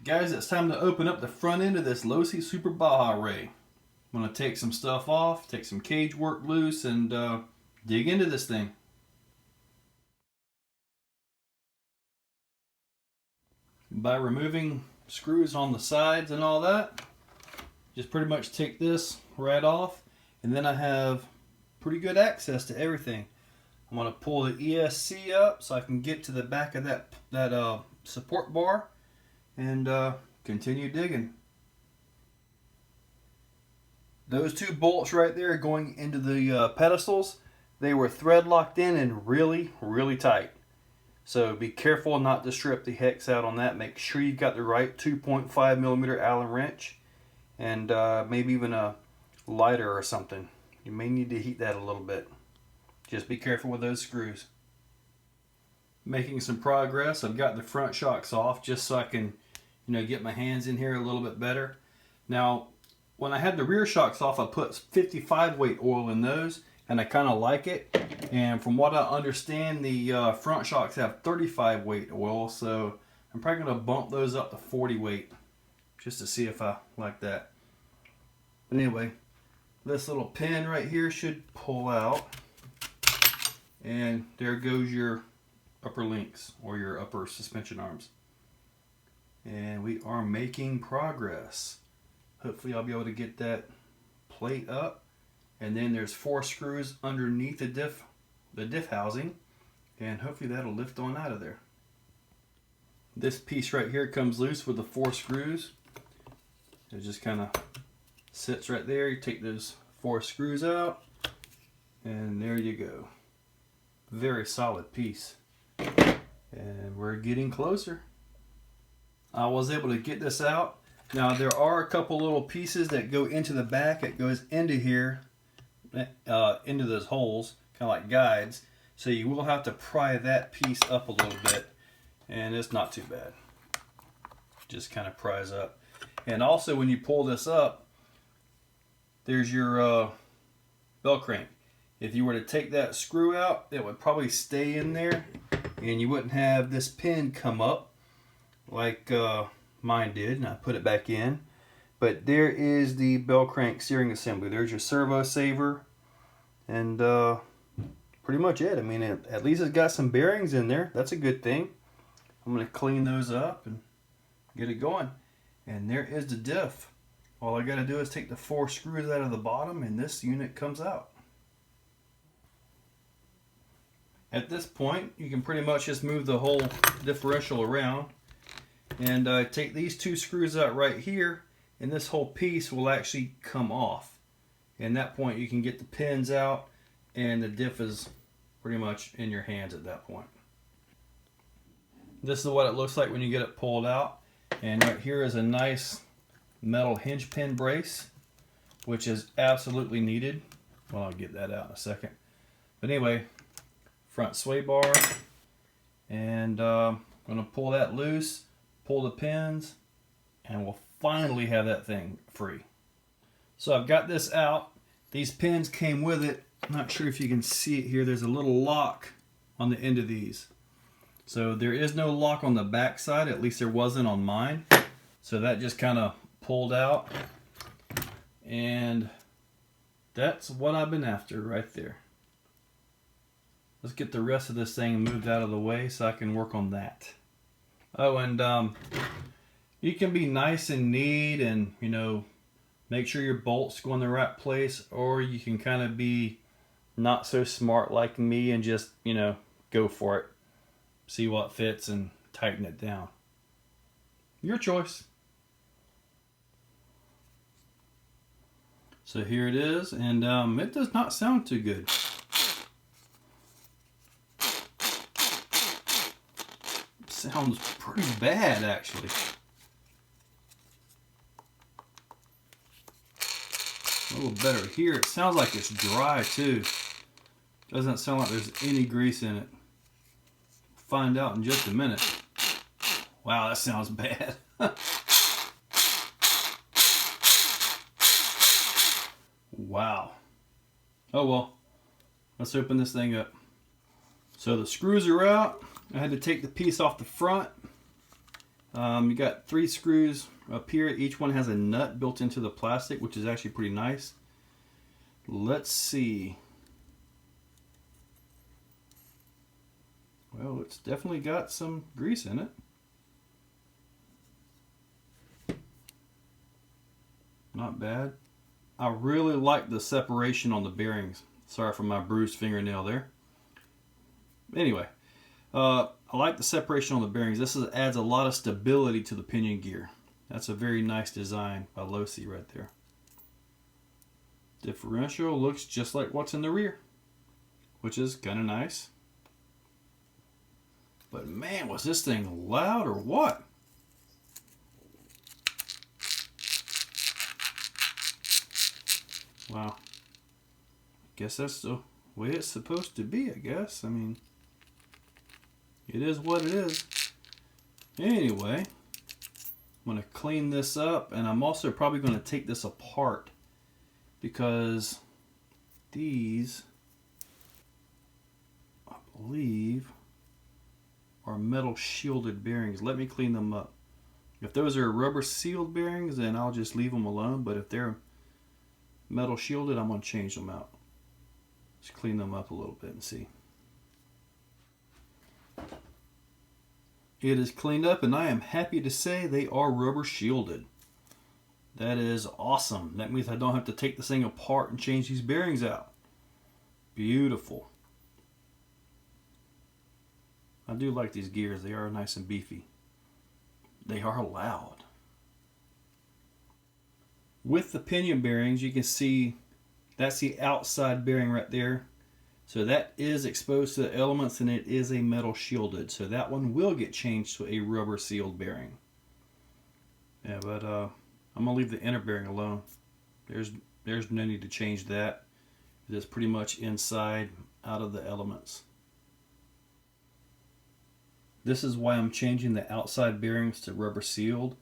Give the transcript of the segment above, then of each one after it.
Guys, it's time to open up the front end of this Losi Super Baja Ray. I'm going to take some stuff off, take some cage work loose, and dig into this thing. By removing screws on the sides and all that, just pretty much take this right off, and then I have pretty good access to everything. I'm going to pull the ESC up so I can get to the back of that support bar and continue digging. Those two bolts right there going into the pedestals, they were thread locked in and really, really tight. So be careful not to strip the hex out on that. Make sure you've got the right 2.5mm Allen wrench, and maybe even a lighter or something. You may need to heat that a little bit. Just be careful with those screws. Making some progress. I've got the front shocks off just so I can, get my hands in here a little bit better. Now, when I had the rear shocks off, I put 55 weight oil in those, and I kind of like it. And from what I understand, the front shocks have 35 weight oil, so I'm probably going to bump those up to 40 weight just to see if I like that. But anyway, this little pin right here should pull out, and there goes your upper links or your upper suspension arms. And we are making progress. Hopefully I'll be able to get that plate up. And then there's 4 screws underneath the diff housing, and hopefully that'll lift on out of there. This piece right here comes loose with the 4 screws. It just kind of sits right there. You take those 4 screws out, and there you go. Very solid piece. And we're getting closer. I was able to get this out. Now there are a couple little pieces that go into the back. It goes into here, into those holes, kind of like guides. So you will have to pry that piece up a little bit, and it's not too bad. Just kind of pries up. And also when you pull this up, there's your bell crank. If you were to take that screw out, it would probably stay in there, and you wouldn't have this pin come up like mine did, and I put it back in. But there is the bell crank steering assembly. There's your servo saver, and pretty much it. I mean, at least it's got some bearings in there. That's a good thing. I'm going to clean those up and get it going. And there is the diff. All I got to do is take the 4 screws out of the bottom, and this unit comes out. At this point, you can pretty much just move the whole differential around, and take these 2 screws out right here, and this whole piece will actually come off. And at that point you can get the pins out, and the diff is pretty much in your hands at that point. This is what it looks like when you get it pulled out. And right here is a nice metal hinge pin brace, which is absolutely needed. Well, I'll get that out in a second. But anyway, front sway bar, and I'm going to pull that loose, pull the pins, and we'll finally have that thing free. So I've got this out. These pins came with it. I'm not sure if you can see it here. There's a little lock on the end of these. So there is no lock on the back side, at least there wasn't on mine. So that just kind of pulled out, and that's what I've been after right there. Let's get the rest of this thing moved out of the way so I can work on that. Oh, and you can be nice and neat and, make sure your bolts go in the right place, or you can kind of be not so smart like me and just, go for it. See what fits and tighten it down. Your choice. So here it is, and it does not sound too good. Sounds pretty bad, actually. A little better here. It sounds like it's dry too. Doesn't sound like there's any grease in it. Find out in just a minute. Wow, that sounds bad. Wow. Oh well, let's open this thing up. So the screws are out. I had to take the piece off the front. You got 3 screws up here. Each one has a nut built into the plastic, which is actually pretty nice. Let's see. Well, it's definitely got some grease in it. Not bad. I really like the separation on the bearings. Sorry for my bruised fingernail there. Anyway, I like the separation on the bearings. This adds a lot of stability to the pinion gear. That's a very nice design by Losi right there. Differential looks just like what's in the rear, which is kind of nice. But man, was this thing loud or what? Wow. I guess that's the way it's supposed to be, I guess. I mean, it is what it is. Anyway, I'm going to clean this up, and I'm also probably going to take this apart because these, I believe, are metal shielded bearings. Let me clean them up. If those are rubber sealed bearings, then I'll just leave them alone, but if they're metal shielded, I'm going to change them out. Just clean them up a little bit and see. It is cleaned up, and I am happy to say they are rubber shielded. That is awesome. That means I don't have to take this thing apart and change these bearings out. Beautiful. I do like these gears. They are nice and beefy. They are loud. With the pinion bearings, you can see that's the outside bearing right there. So that is exposed to the elements, and it is a metal shielded. So that one will get changed to a rubber sealed bearing. Yeah, but I'm gonna leave the inner bearing alone. There's no need to change that. It is pretty much inside, out of the elements. This is why I'm changing the outside bearings to rubber sealed.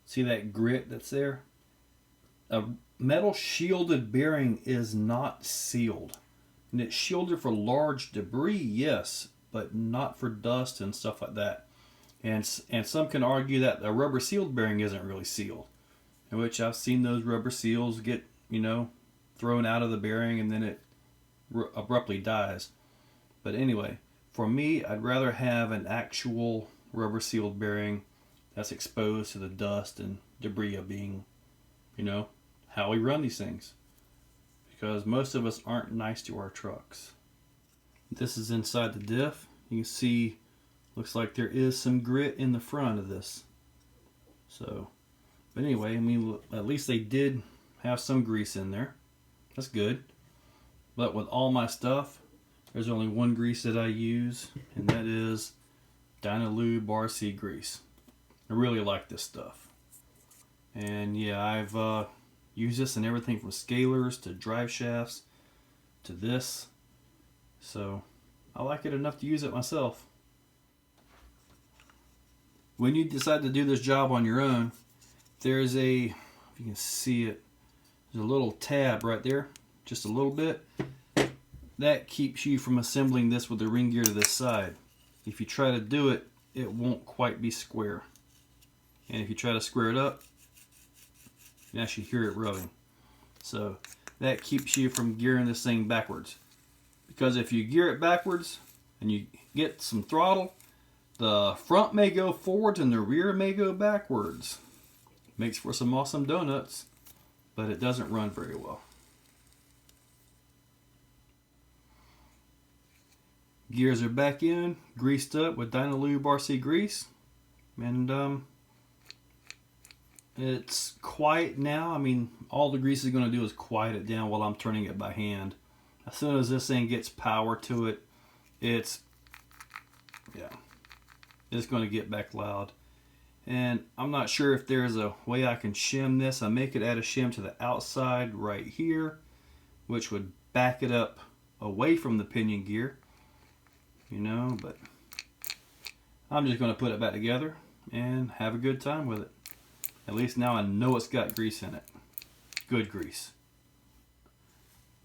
See that grit that's there? A metal shielded bearing is not sealed. And it's shielded for large debris, yes, but not for dust and stuff like that. And some can argue that a rubber sealed bearing isn't really sealed. In which I've seen those rubber seals get, thrown out of the bearing and then it abruptly dies. But anyway, for me, I'd rather have an actual rubber sealed bearing that's exposed to the dust and debris of being, how we run these things. Because most of us aren't nice to our trucks. This is inside the diff. You can see, looks like there is some grit in the front of this. So, but anyway, I mean, at least they did have some grease in there. That's good. But with all my stuff, there's only one grease that I use, and that is Dynalube RC grease. I really like this stuff. And yeah, I've used this in everything from scalers to drive shafts to this. So I like it enough to use it myself. When you decide to do this job on your own, there's if you can see it, there's a little tab right there, just a little bit. That keeps you from assembling this with the ring gear to this side. If you try to do it, it won't quite be square. And if you try to square it up, you actually hear it rubbing. So that keeps you from gearing this thing backwards. Because if you gear it backwards and you get some throttle, the front may go forwards and the rear may go backwards. Makes for some awesome donuts, but it doesn't run very well. Gears are back in, greased up with Dynalube RC grease. And it's quiet now. I mean, all the grease is going to do is quiet it down while I'm turning it by hand. As soon as this thing gets power to it, it's going to get back loud. And I'm not sure if there's a way I can shim this. I may could add a shim to the outside right here, which would back it up away from the pinion gear. But I'm just going to put it back together and have a good time with it. At least now I know it's got grease in it. Good grease.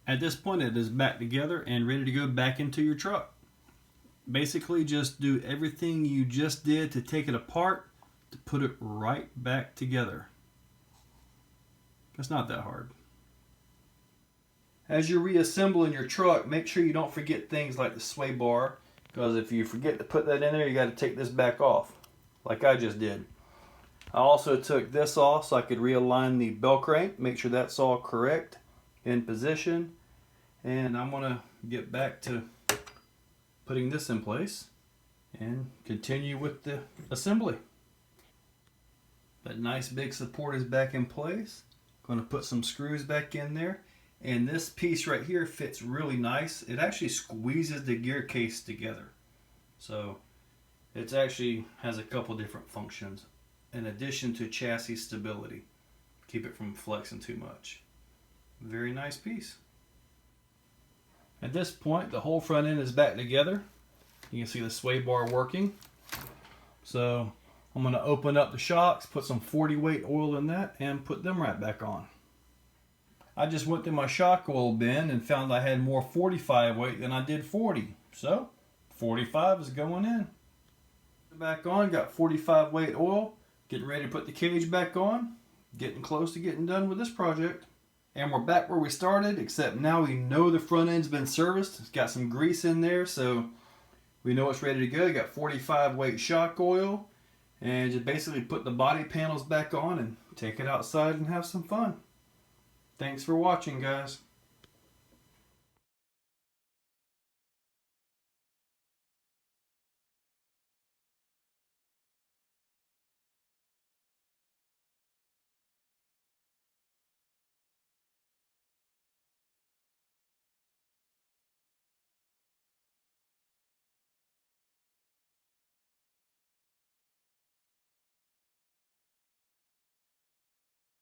At this point, it is back together and ready to go back into your truck. Basically, just do everything you just did to take it apart to put it right back together. It's not that hard. As you're reassembling your truck, make sure you don't forget things like the sway bar, because if you forget to put that in there, you got to take this back off, like I just did. I also took this off so I could realign the bell crank, make sure that's all correct, in position. And I'm going to get back to putting this in place and continue with the assembly. That nice big support is back in place. Going to put some screws back in there. And this piece right here fits really nice. It actually squeezes the gear case together. So it actually has a couple different functions in addition to chassis stability. Keep it from flexing too much. Very nice piece. At this point, the whole front end is back together. You can see the sway bar working. So I'm going to open up the shocks, put some 40 weight oil in that, and put them right back on. I just went through my shock oil bin and found I had more 45 weight than I did 40. So 45 is going in. Back on, got 45 weight oil. Getting ready to put the cage back on. Getting close to getting done with this project. And we're back where we started, except now we know the front end's been serviced. It's got some grease in there, so we know it's ready to go. Got 45 weight shock oil. And just basically put the body panels back on and take it outside and have some fun. Thanks for watching, guys.